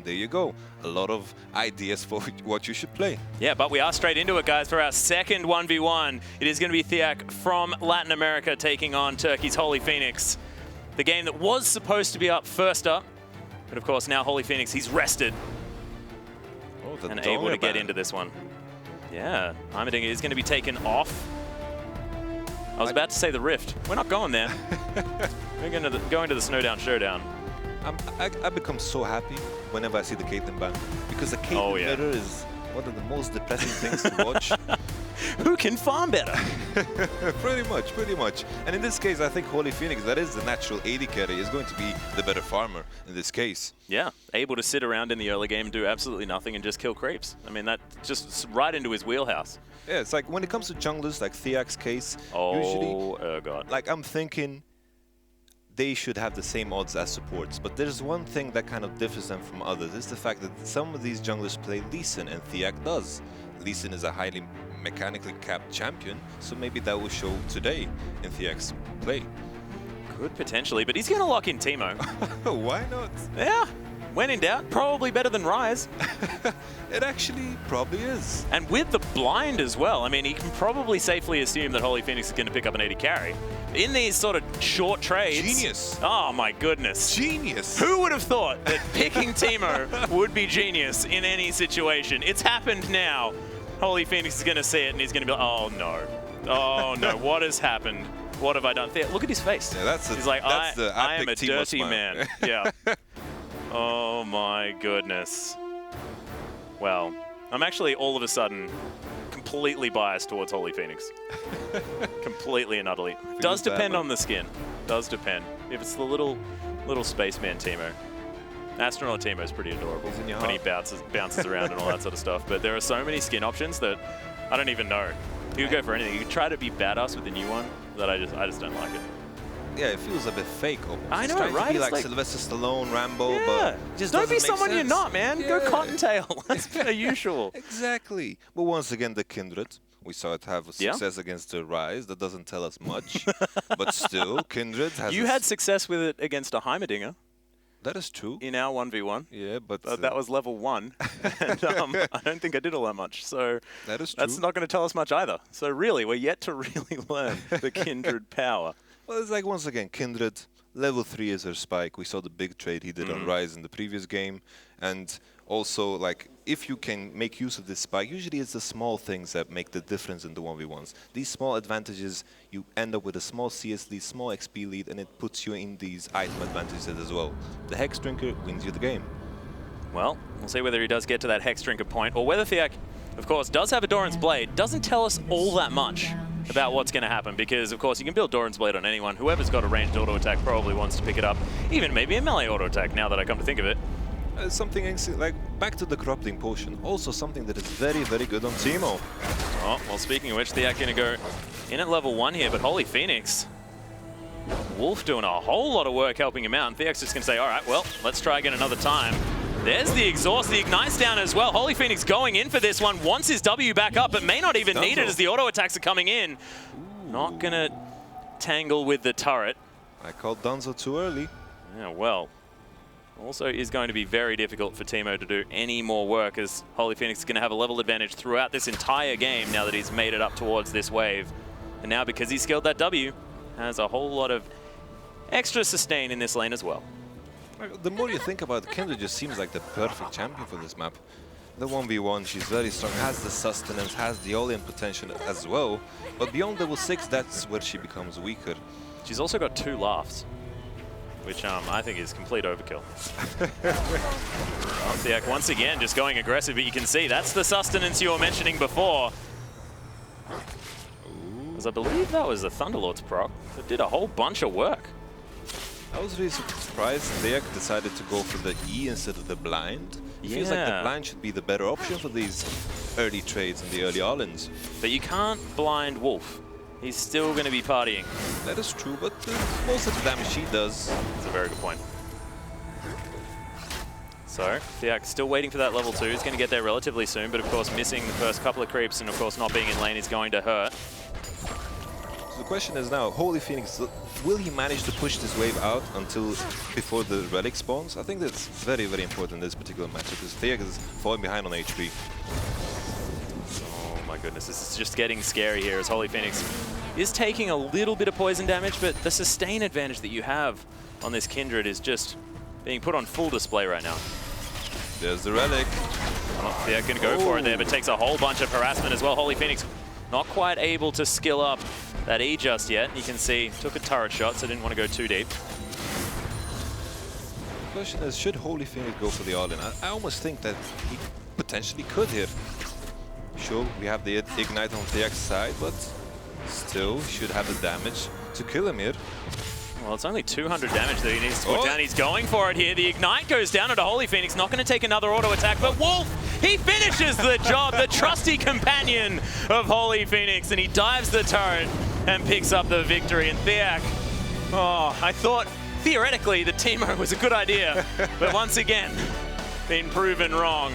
There you go. A lot of ideas for what you should play. Yeah, but we are straight into it, guys, for our second 1v1. It is going to be Thyak from Latin America taking on Turkey's HolyPhoenix. The game that was supposed to be up first up. But of course, now HolyPhoenix, he's rested. And able to get into this one. Yeah, Heimerdinger is going to be taken off. I was about to say the Rift. We're not going there. We're going to the Snowdown Showdown. I become so happy whenever I see the Caitlyn ban, because the Caitlyn mirror is one of the most depressing things to watch. Who can farm better? Pretty much. And in this case, I think HolyPhoenix, that is the natural AD carry, is going to be the better farmer in this case. Yeah, able to sit around in the early game, do absolutely nothing, and just kill creeps. I mean, that's just right into his wheelhouse. Yeah, it's like when it comes to junglers, like Thyak's case, usually, God. like I'm thinking they should have the same odds as supports. But there's one thing that kind of differs them from others. It's the fact that some of these junglers play Lee Sin, and Thyak does. Lee Sin is a highly mechanically capped champion, so maybe that will show today in Thяк's play. Could potentially, but he's going to lock in Teemo. Why not? Yeah, when in doubt, probably better than Ryze. It actually probably is. And with the blind as well, I mean, he can probably safely assume that HolyPhoenix is going to pick up an AD carry. In these sort of short trades. Genius. Oh my goodness. Genius. Who would have thought that picking Teemo would be genius in any situation? It's happened now. HolyPhoenix is going to see it and he's going to be like, oh no. Oh no, what has happened? What have I done? Look at his face. Yeah, he's like, I am a dirty smile. man. Yeah. Oh my goodness. Well, I'm actually all of a sudden completely biased towards HolyPhoenix. Completely and utterly. Does depend on the skin. Does depend. If it's the little spaceman Teemo. Astronaut Teemo is pretty adorable when he bounces around and all that sort of stuff. But there are so many skin options that I don't even know. You could go for anything. You could try to be badass with the new one, that I just don't like it. Yeah, it feels a bit fake almost. I know, it's right? To be it's like Sylvester Stallone, Rambo, yeah. but just don't be someone sense. you're not, man. Yeah. Go Cottontail. That's per usual. Exactly. But once again, the Kindred. We saw it have a success against the Ryze. That doesn't tell us much. But still, Kindred has... You had success with it against a Heimerdinger. That is true. In our 1v1. Yeah, but... that was level 1. And I don't think I did all that much. So that is true. That's not going to tell us much either. So really, we're yet to really learn the Kindred power. Well, it's like, once again, Kindred, level 3 is her spike. We saw the big trade he did on Ryze in the previous game. And also, like, if you can make use of this spike, usually it's the small things that make the difference in the 1v1s. These small advantages, you end up with a small CS lead, small XP lead, and it puts you in these item advantages as well. The Hex Drinker wins you the game. Well, we'll see whether he does get to that Hex Drinker point, or whether Thyak, of course, does have a Doran's Blade. Doesn't tell us all that much about what's going to happen, because, of course, you can build Doran's Blade on anyone. Whoever's got a ranged auto attack probably wants to pick it up. Even maybe a melee auto attack, now that I come to think of it. Something like back to the corrupting potion, also something that is very, very good on Teemo. Oh, well, speaking of which, Thyak going to go in at level 1 here, but HolyPhoenix, Wolf doing a whole lot of work helping him out, and Thяк's just going to say, all right, well, let's try again another time. There's the exhaust, the ignite's down as well. HolyPhoenix going in for this one, wants his W back up, but may not even need it as the auto attacks are coming in. Not going to tangle with the turret. I called Dunzo too early. Yeah, well. Also is going to be very difficult for Teemo to do any more work, as HolyPhoenix is going to have a level advantage throughout this entire game now that he's made it up towards this wave. And now, because he skilled that W, has a whole lot of extra sustain in this lane as well. The more you think about it, Kindred just seems like the perfect champion for this map. The 1v1, she's very strong, has the sustenance, has the all-in potential as well. But beyond level 6, that's where she becomes weaker. She's also got 2 laughs, which I think is complete overkill. Thyak once again just going aggressive, but you can see that's the sustenance you were mentioning before. Because I believe that was the Thunderlord's proc that did a whole bunch of work. I was really surprised Thyak decided to go for the E instead of the blind. It feels like the blind should be the better option for these early trades and the early all-ins. But you can't blind Wolf. He's still going to be partying. That is true, but most of the damage she does. That's a very good point. So, Thyak still waiting for that level 2. He's going to get there relatively soon, but of course missing the first couple of creeps and of course not being in lane is going to hurt. So question is now, HolyPhoenix, will he manage to push this wave out until before the relic spawns? I think that's very, very important in this particular matchup because Thyak is falling behind on HP. Oh my goodness, this is just getting scary here as HolyPhoenix is taking a little bit of poison damage, but the sustain advantage that you have on this Kindred is just being put on full display right now. There's the relic. Thyak gonna go for it there, but takes a whole bunch of harassment as well. HolyPhoenix not quite able to skill up that E just yet. You can see, took a turret shot, so didn't want to go too deep. The question is, should HolyPhoenix go for the all-in? I almost think that he potentially could here. Sure, we have the Ignite on Thyak's side, but still should have the damage to kill him here. Well, it's only 200 damage that he needs to put down. He's going for it here. The Ignite goes down into HolyPhoenix, not going to take another auto attack, but Wolf, he finishes the job, the trusty companion of HolyPhoenix, and he dives the turret and picks up the victory. And Thyak, oh, I thought theoretically the Teemo was a good idea, but once again, been proven wrong.